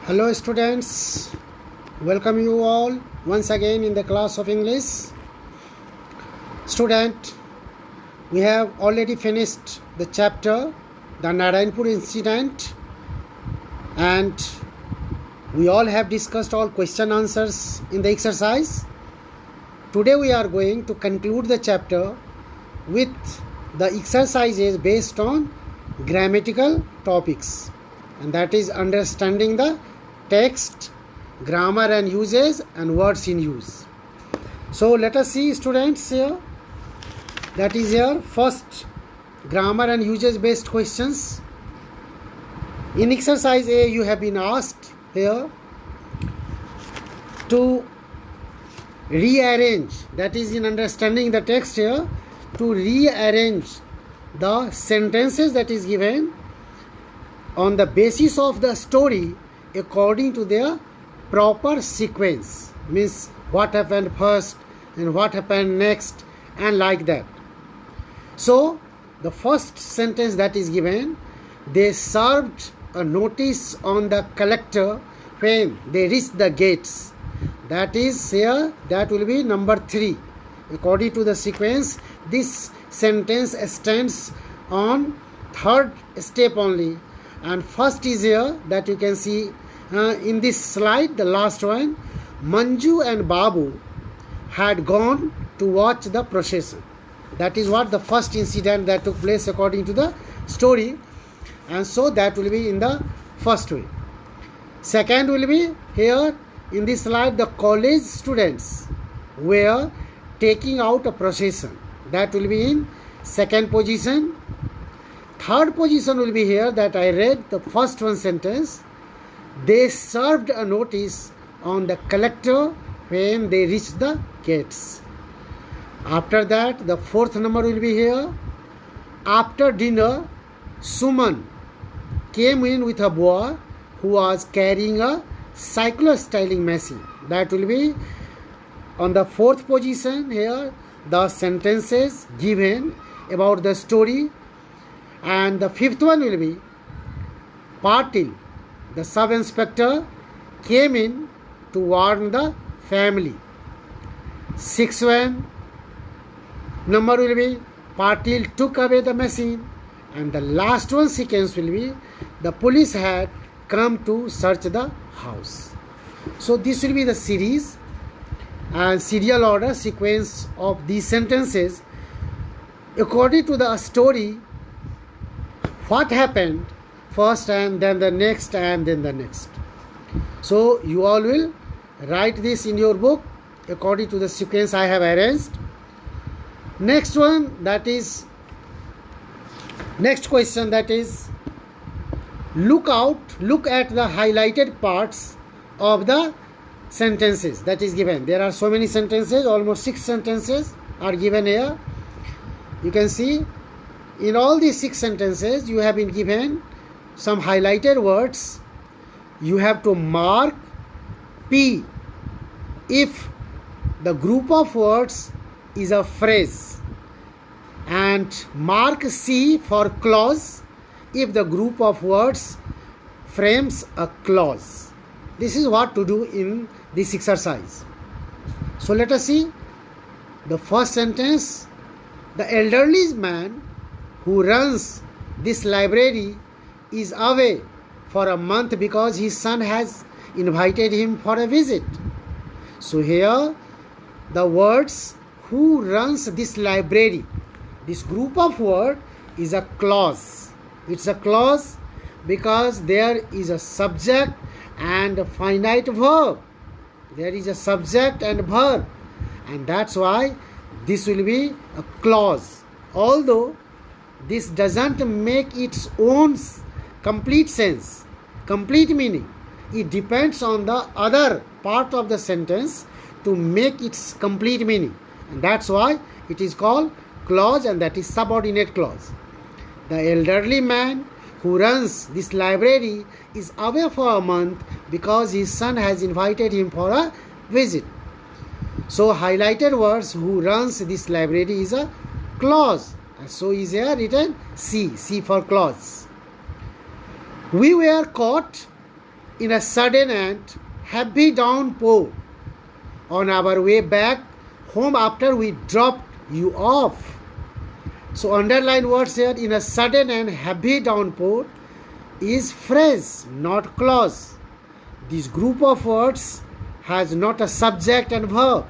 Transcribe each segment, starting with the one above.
Hello students, welcome you all once again in the class of English. Student, we have already finished the chapter, the Narayanpur incident, and we all have discussed all question answers in the exercise. Today we are going to conclude the chapter with the exercises based on grammatical topics, and that is understanding the text, grammar and uses, and words in use. So let us see students here. That is here first grammar and uses based questions. In exercise A you have been asked here to rearrange, that is in understanding the text here, to rearrange the sentences that is given on the basis of the story according to their proper sequence, means what happened first and what happened next and like that. So the first sentence that is given, they served a notice on the collector when they reached the gates. That is here, that will be number 3. According to the sequence, this sentence stands on third step only, and first is here that you can see in this slide, the last one. Manju and Babu had gone to watch the procession. That is what the first incident that took place according to the story, and so that will be in the first way. Second will be here in this slide, the college students were taking out a procession. That will be in second position. Third position will be here that I read the first one sentence. They served a notice on the collector when they reached the gates. After that, the fourth number will be here. After dinner, Suman came in with a boy who was carrying a cyclo-styling machine. That will be on the fourth position here, the sentences given about the story. And the fifth one will be Patil, the sub-inspector, came in to warn the family. Sixth one number will be Patil took away the machine. And the last one sequence will be the police had come to search the house. So this will be the series and serial order sequence of these sentences according to the story, what happened first and then the next and then the next. So you all will write this in your book according to the sequence I have arranged. Next one, that is next question, that is look at the highlighted parts of the sentences that is given. There are so many sentences, almost 6 sentences are given here. You can see in all these 6 sentences you have been given some highlighted words. You have to mark P if the group of words is a phrase, and mark C for clause if the group of words frames a clause. This is what to do in this exercise. So let us see the first sentence. The elderly man who runs this library is away for a month because his son has invited him for a visit. So here the words who runs this library, this group of word is a clause. It's a clause because there is a subject and a finite verb. There is a subject and verb, and that's why this will be a clause. Although this doesn't make its own complete sense, complete meaning. It depends on the other part of the sentence to make its complete meaning, and that's why it is called clause, and that is subordinate clause. The elderly man who runs this library is away for a month because his son has invited him for a visit. So highlighted words who runs this library is a clause, and so is here written C for clause. We were caught in a sudden and heavy downpour on our way back home after we dropped you off. So underline words here, in a sudden and heavy downpour is phrase, not clause. This group of words has not a subject and verb.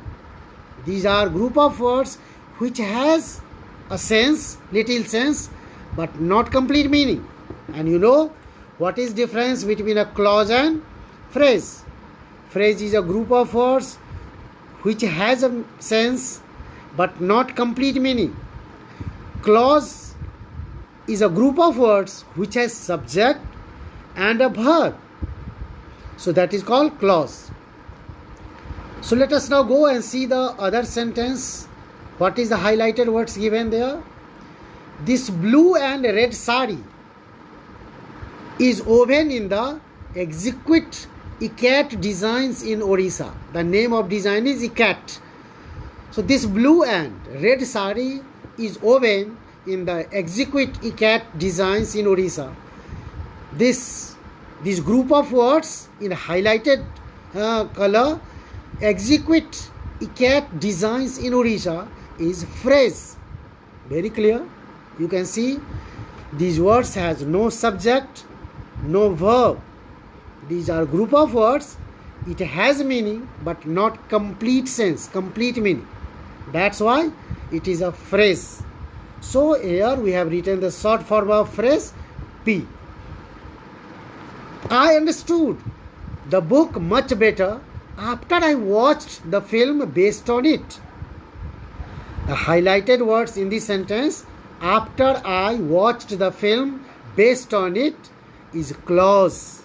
These are group of words which has a sense, little sense, but not complete meaning. And you know what is difference between a clause and phrase? Phrase is a group of words which has a sense but not complete meaning. Clause is a group of words which has subject and a verb. So that is called clause. So let us now go and see the other sentence. What is the highlighted words given there? This blue and red sari is woven in the exquisite ikat designs in Orissa. The name of design is ikat. So this blue and red sari is woven in the exquisite ikat designs in Orissa. This group of words in highlighted color, exquisite ikat designs in Orissa, is phrase. Very clear. You can see these words has no subject, no verb. These are group of words. It has meaning but not complete sense, complete meaning. That's why it is a phrase. So here we have written the short form of phrase P. I understood the book much better after I watched the film based on it. The highlighted words in this sentence, after I watched the film based on it, is clause.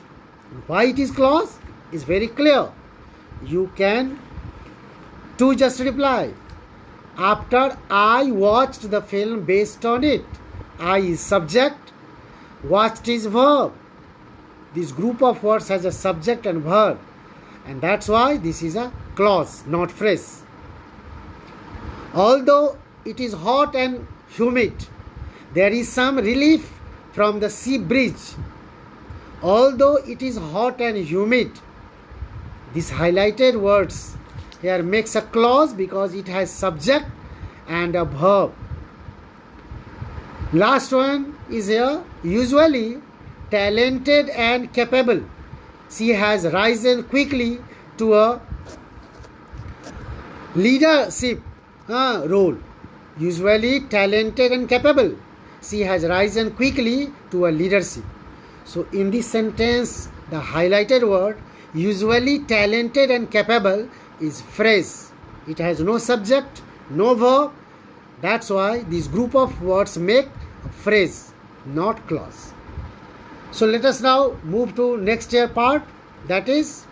Why it is clause? Is very clear. You can to just reply. After I watched the film based on it. I is subject, watched is verb. This group of words has a subject and verb, and that's why this is a clause, not phrase. Although it is hot and humid, there is some relief from the sea breeze. Although it is hot and humid, this highlighted words here makes a clause because it has subject and a verb. Last one is here, usually talented and capable. She has risen quickly to a leadership role. Usually talented and capable. She has risen quickly to a leadership. So in this sentence, the highlighted word, usually talented and capable, is phrase. It has no subject, no verb. That's why this group of words make a phrase, not clause. So let us now move to next year part, that is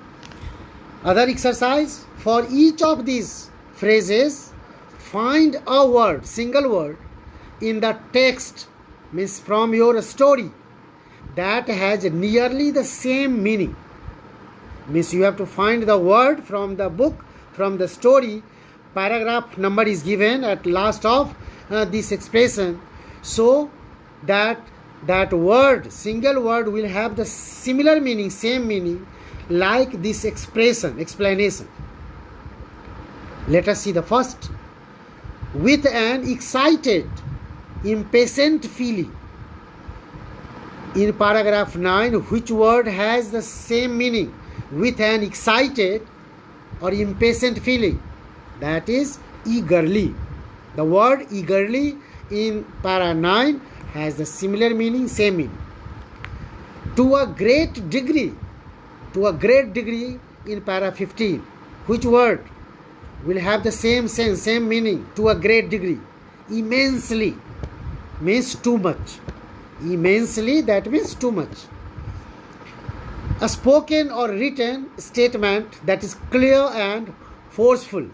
other exercise. For each of these phrases, find a word, single word, in the text, means from your story, that has nearly the same meaning. Means you have to find the word from the book, from the story. Paragraph number is given at last of this expression, so that word, single word, will have the similar meaning, same meaning, like this expression, explanation. Let us see the first. With an excited, impatient feeling. In paragraph 9, which word has the same meaning? With an excited or impatient feeling. That is eagerly. The word eagerly in para 9 has the similar meaning, same meaning. To a great degree. To a great degree in para 15. Which word will have the same sense, same meaning? To a great degree. Immensely means too much. Immensely, that means too much. A spoken or written statement that is clear and forceful.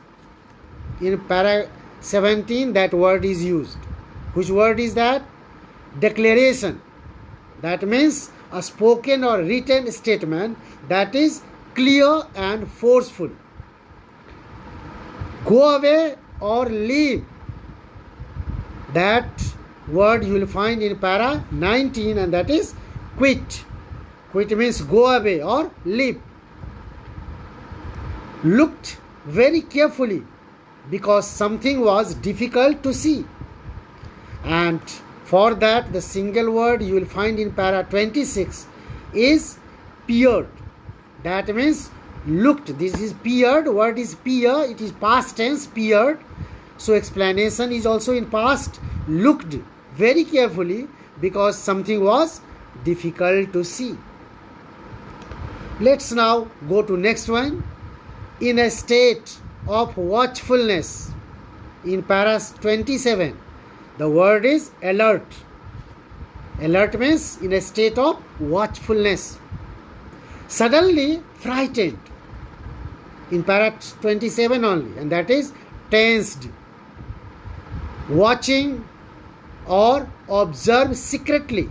In para 17, that word is used. Which word is that? Declaration. That means a spoken or written statement that is clear and forceful. Go away or leave. That word you will find in para 19, and that is quit. which means go away or leave. Looked very carefully because something was difficult to see. And for that, the single word you will find in para 26 is peered. That means looked. This is peered. Word is peer. It is past tense, peered. So explanation is also in past. Looked very carefully because something was difficult to see. Let's now go to next one. In a state of watchfulness. In para 27, the word is alert. Alert means in a state of watchfulness. Suddenly frightened. In para 27 only, and that is tensed. Watching or observe secretly.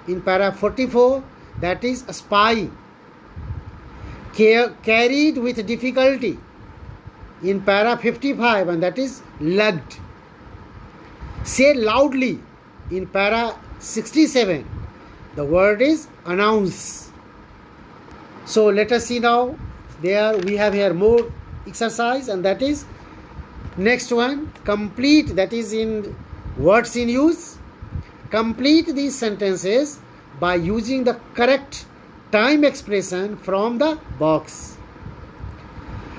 In para 44, that is spying. Carried with difficulty. In para 55, and that is lugged. Say loudly. In para 67, the word is announce. So let us see now. There we have here more exercise, and that is next one. Complete, that is in words in use. Complete these sentences by using the correct time expression from the box,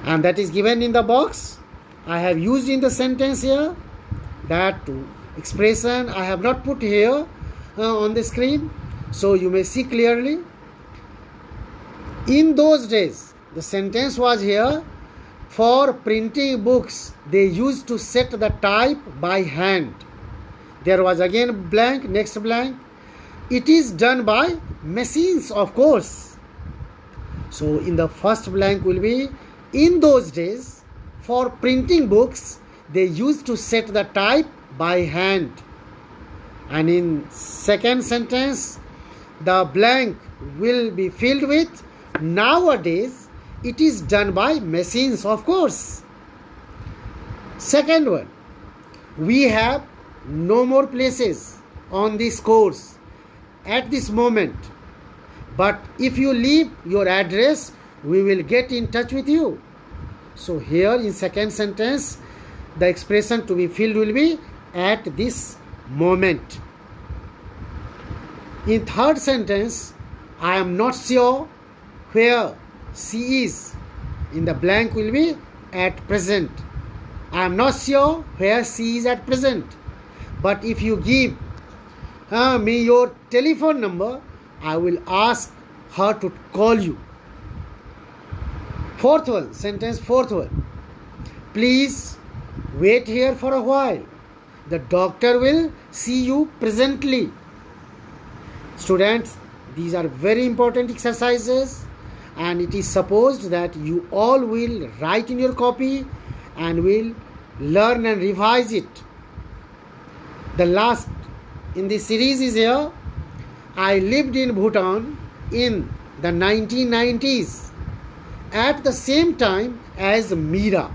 and that is given in the box. I have used in the sentence here. That expression I have not put here on the screen, so you may see clearly. In those days, the sentence was here. For printing books, they used to set the type by hand. There was again blank, next blank. It is done by machines, of course. So in the first blank will be, in those days, for printing books, they used to set the type by hand. And in second sentence, the blank will be filled with, nowadays, it is done by machines, of course. Second one, we have no more places on this course at this moment, but if you leave your address, we will get in touch with you. So here in second sentence, the expression to be filled will be at this moment. In third sentence, I am not sure where she is. In the blank will be at present. I am not sure where she is at present. But if you give me your telephone number, I will ask her to call you. Fourth one, sentence fourth one. Please wait here for a while. The doctor will see you presently. Students, these are very important exercises, and it is supposed that you all will write in your copy and will learn and revise it. The last in this series is here. I lived in Bhutan in the 1990s at the same time as Meera.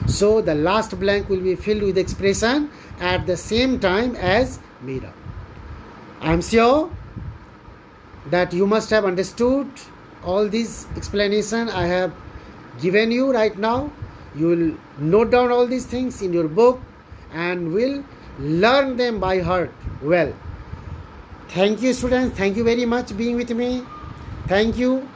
So the last blank will be filled with expression at the same time as Meera. I am sure that you must have understood all these explanation I have given you right now. You will note down all these things in your book and will learn them by heart well. Thank you, students. Thank you very much being with me. Thank you.